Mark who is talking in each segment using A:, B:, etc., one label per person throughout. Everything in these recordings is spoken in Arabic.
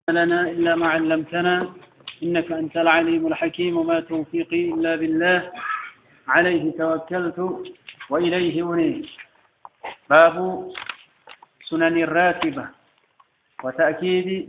A: لنا إلا ما علمتنا إنك أنت العليم الحكيم وما توفيقي إلا بالله عليه توكلت وإليه أنيب. باب سنن الراتبة وتأكيد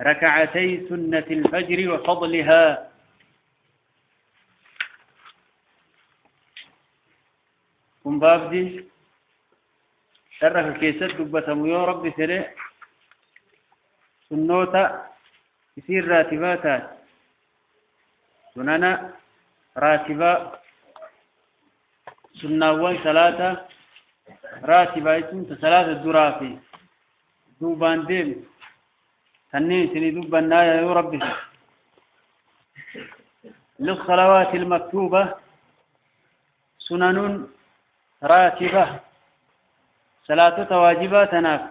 A: ركعتي سنة الفجر وفضلها. باب دي شرف كيسد دبتم يا رب سرع سنوتا يصير راتباتات سننا راتبة سنوان ثلاثة راتبة يتم ثلاثة درافي دوبان ديم تنين سني دوبان نايا يا رب للصلوات المكتوبة سنن راتبة صلاة واجبات ناف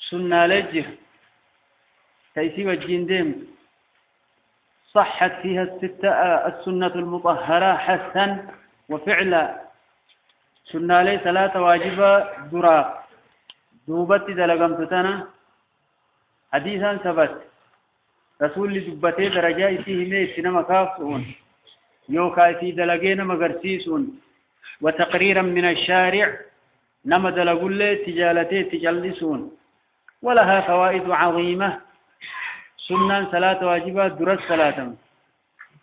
A: سنة لجه تيسيب الجندين صحت فيها السنة المطهرة حثا وفعلا سنة لي صلاة واجبة درا دوبت دلقم تتنا حديثا ثبت رسول دبتي درجاء فيه ميت نما كافسون يوكا في دلقين مغرسيسون وتقريرا من الشارع نما دلقل لي تجالتي تجلسون ولها فوائد عظيمة. سنة صلاة واجبة درس صلاة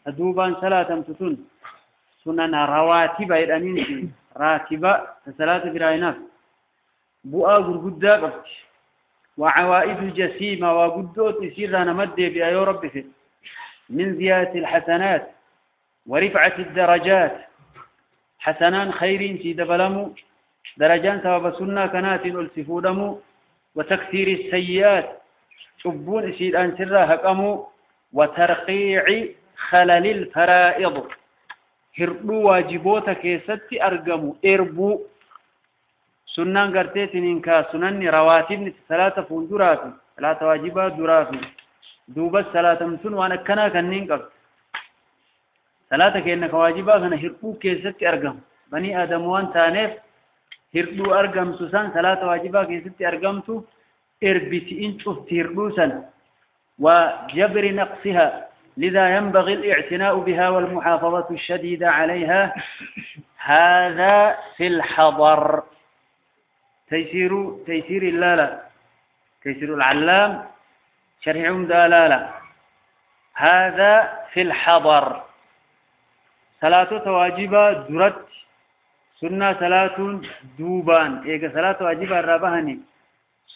A: دوبان صلاة تتون سنن رواتب الأمين راتبة صلاة براينات بؤا غرغدا قبت وعوائد جسيمة وقدوت يسيرنا مدي بأيو ربك من زيادة الحسنات ورفعة الدرجات حسنان خير سيد بلمو درجان سبب سنة كنات ألسفودمو وتكثير السيئات شبون سيد أنسرها هكمو وترقيع خلل الفرائض هربو واجبوتك يستي أرقمو إربو سنان قرتيتين إنكا سنن رواتب ثلاثة فندرات ثلاثة واجبات درات دوبت ثلاثة متون وانا كنا كنين قبت ثلاثة كأنك واجبات أنا هربو كيستي أرقم بني آدم وان تانيف هربو أرقم سوسان ثلاثة واجبات كيستي أرقمتو إربتي إنتو تيربوسا وجبر نقصها لذا ينبغي الاعتناء بها والمحافظة الشديدة عليها. هذا في الحضر تيسير اللالة تيسير العلام شرح دالالة. هذا في الحضر صلاة واجبة درت سنة صلاة دوبان إيجا صلاة واجبة رابهني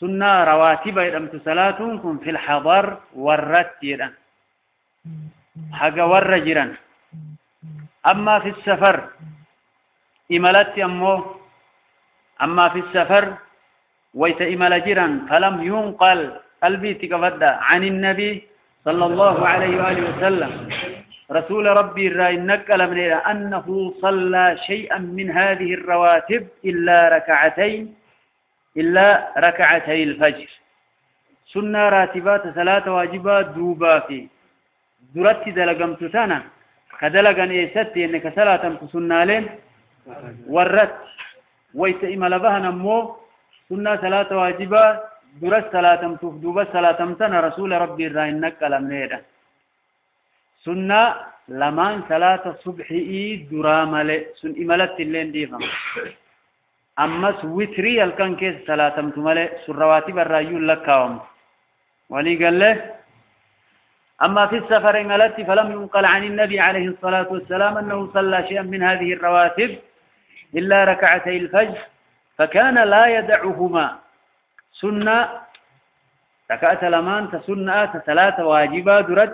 A: سنة رواتب يدمت صلاتكم في الحضر ورت يدم حق ورجرا. أما في السفر إملت أما في السفر ويت إملجرا فلم ينقل قلبي تكفد عن النبي صلى الله عليه وآله وسلم رسول ربي الرأي نقل من أنه صلى شيئا من هذه الرواتب إلا ركعتي الفجر. سنة راتبات صلاة واجبات دوبا في درت دلقم تتانا كدلقن إيستي إنك صلاة سنة لين ورت ويتئم لبها نمو سنة صلاة واجبات درت صلاة دوبا صلاة تنا رسول ربي الرأي نقل من سنة لمان صلاة صبحي درامل سن إملت اللين ديفا أمس وتري الكن كيس صلاة متملة سرواتب الرأيون لكاهم ولي قال له أما في السفر إملت فلم ينقل عن النبي عليه الصلاة والسلام أنه صلى شيئا من هذه الرواتب إلا ركعتي الفجر فكان لا يدعهما. سنة ركعت لمان تسنة ثلاثة واجبات درد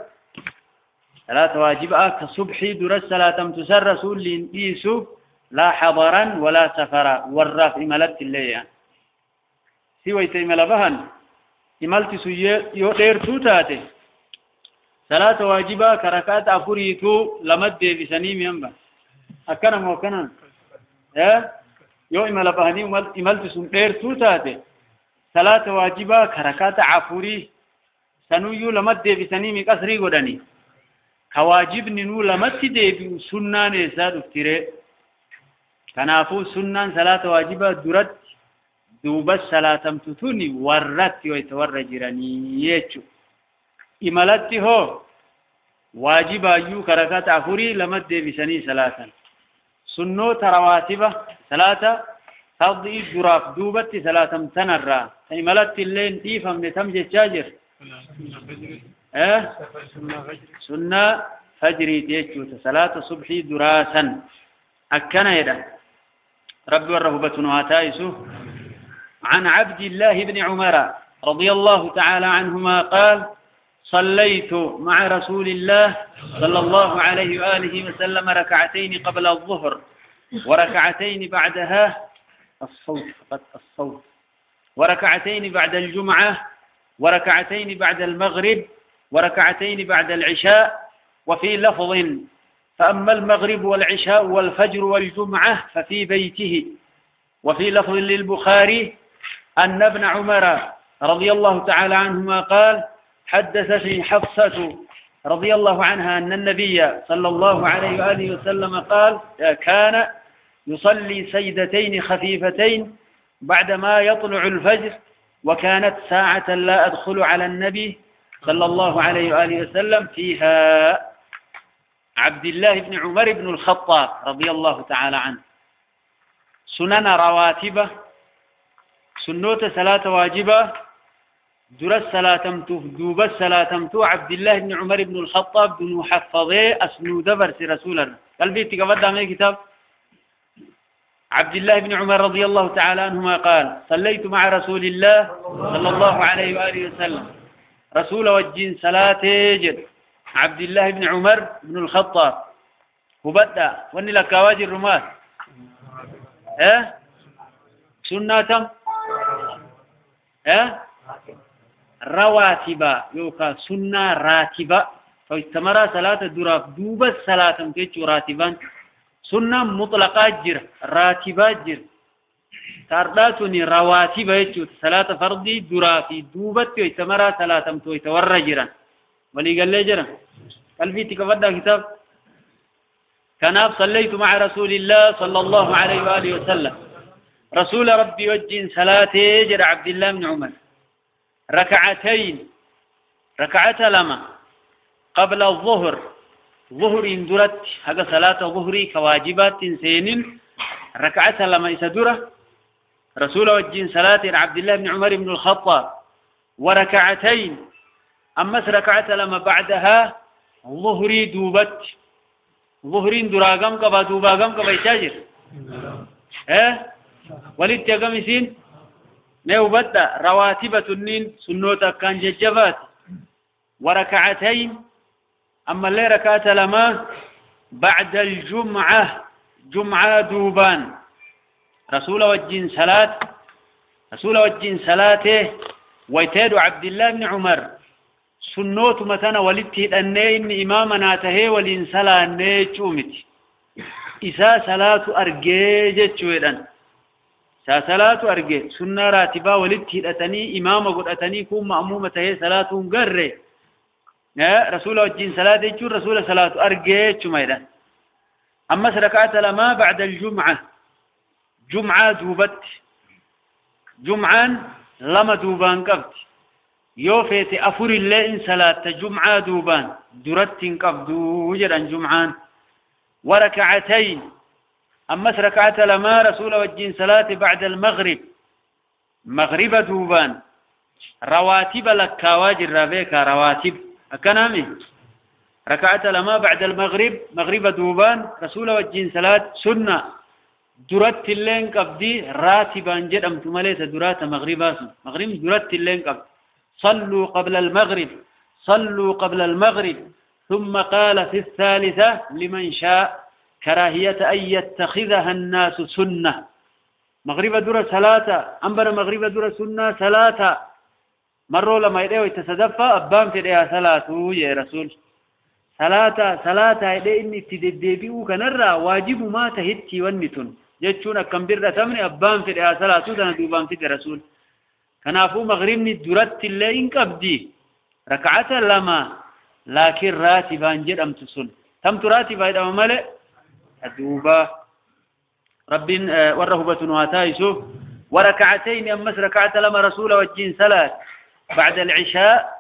A: ثلاثة واجبات كصبحي درد صلاة تسر رسول ليسو لا حضرا ولا سفرا والرف إملت الليل سويت إملبهن إملت يؤدير توتاتي صلاة واجبة كركات أفريتو لمد بسنيم ينبا أكنا موكنا يو إملبهني إملت سنير توتاتي صلاة واجبة كركات أفري سنويو لمد بسنيم كسري قدني كواجب ننو لمد دي بسنة نساد افتري كنافو سنن صلاة واجبة درت دوب الصلاة تتوني ورت ويتور جراني يجو إمالتي هو واجب أيو كركات أفوري لمد بسني صلاة سنو رواتبة صلاة تضي جراف دوبت صلاة تنرى إمالتي اللين تيفم نتمجي تشاجر سنة فجري تيجو صلاة صبحي دراسا أكنا يدا رب والرهبة نواتايسو عن عبد الله بن عمر رضي الله تعالى عنهما قال صليت مع رسول الله صلى الله عليه وآله وسلم ركعتين قبل الظهر وركعتين بعدها الصوت وركعتين بعد الجمعة وركعتين بعد المغرب وركعتين بعد العشاء وفي لفظ فأما المغرب والعشاء والفجر والجمعة ففي بيته وفي لفظ للبخاري أن ابن عمر رضي الله تعالى عنهما قال حدثتني حفصة رضي الله عنها أن النبي صلى الله عليه وآله وسلم قال كان يصلي سجدتين خفيفتين بعدما يطلع الفجر وكانت ساعة لا أدخل على النبي صلى الله عليه وآله وسلم فيها عبد الله بن عمر بن الخطاب رضي الله تعالى عنه سنن رواتبة سنوت صلاة واجبة درس صلاة دوب الصلاة عبد الله بن عمر بن الخطاب بن محفظه أسنو دبر رسول الله قلبي تقبض من الكتاب عبد الله بن عمر رضي الله تعالى عنهما قال صليت مع رسول الله صلى الله عليه وآله وسلم رسول والجين صلاة جد عبد الله بن عمر بن الخطاب وبدأ وني لك واجي الرمال سنة رواتبة يوكا سنة راتبة فاستمر صلاة دراف دوب الصلاة تيجو راتبان سنة مطلقة جر راتبة جر ترداتني رواتبة يجو صلاة فردي درافي دوبت يستمر صلاة تيتور جرا ولي قال لي جرا قلبي تكفدا كتاب كان صليت مع رسول الله صلى الله عليه وآله وسلم رسول ربي وجين صلاة جر عبد الله بن عمر ركعتين ركعت لما قبل الظهر ظهر اندرت هذا صلاة ظهري كواجبات سينين ركعت لما يسدره رسول وجين صلاة عبد الله بن عمر بن الخطاب وركعتين أمس ركعت لما بعدها ظهري دوبت ظهرين دراغم كبا دوباغم كبا يتاجر ولد تقمسين نوبتا رواتبة النين سنوتا كان ججبات وركعتين أما اللي ركعت لما بعد الجمعة جمعة دوبان رسول وجين صلاته ويتاد عبد الله بن عمر سنوت متنا ولدت أنين إمامنا تهي والإنسلا نيجومت إسا صلاة أرجيجة شويدان صلاة أرجع سنة راتبة ولدت أتني إمام قد أتني كم مأمومة هي صلاة قرر رسول الجين صلاة يجور رسول صلاة أرجع شميدا أما ركعت لما بعد الجمعة جمعة دوبت جمعة لما دوبان قبت يوفيت أفور الله إن صلاة جمعة دوبان درت قبدو وجدا جمعان وركعتين أما ركعت لما رسول وجين صلاة بعد المغرب مغرب دوبان رواتب لك واجر رابيك رواتب أكنامي ركعت لما بعد المغرب مغرب دوبان رسول وجين صلاة سنة درت اللين قبدي راتبان جد أمتم ليس درات مغربا مغرب درت اللين قبد صلوا قبل المغرب صلوا قبل المغرب ثم قال في الثالثة لمن شاء كراهية أن يتخذها الناس سنة مغرب دور صلاة أمبر مغرب دور سنة صلاة مروا لما يدعوا يتصدفى أبام تدعى صلاة يا رسول صلاة يدعي إني تدبيبه كنرى واجب ما تهتي ونتن جتشون كم برة تمني أبام تدعى صلاة تندوبام تدعى رسول كنافو مغربني درت اللي إنك أبدي ركعة لما لكن راتبان جد أم تسن تم تراتب إذا ملئ الدوبة رب والرهبة واتايسو وركعتين أمس ركعت لما رسول وجين صلاة بعد العشاء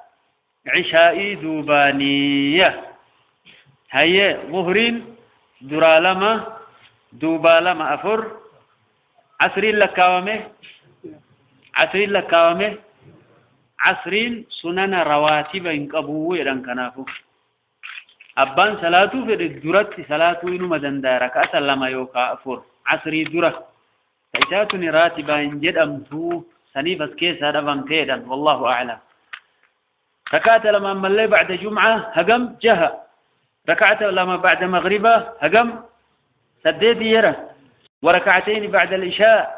A: عشاء دوبانية هي ظهرين درا لما دوبا لما أفر عصرين لكاومه عصرين لكاومه عصرين سنن رواتب إنقبوه إذن كنافو أبان صلاة في الدرات صلاة إنو مدندا ركعة لما يوكا أفر عصري درة فإتاتني راتبا إن جد أمتو سنيف أسكيس هذا فانتيدا والله أعلم ركعة لما أمالي بعد جمعة هقم جهة ركعة لما بعد مغربة هقم سديد يرى وركعتين بعد العشاء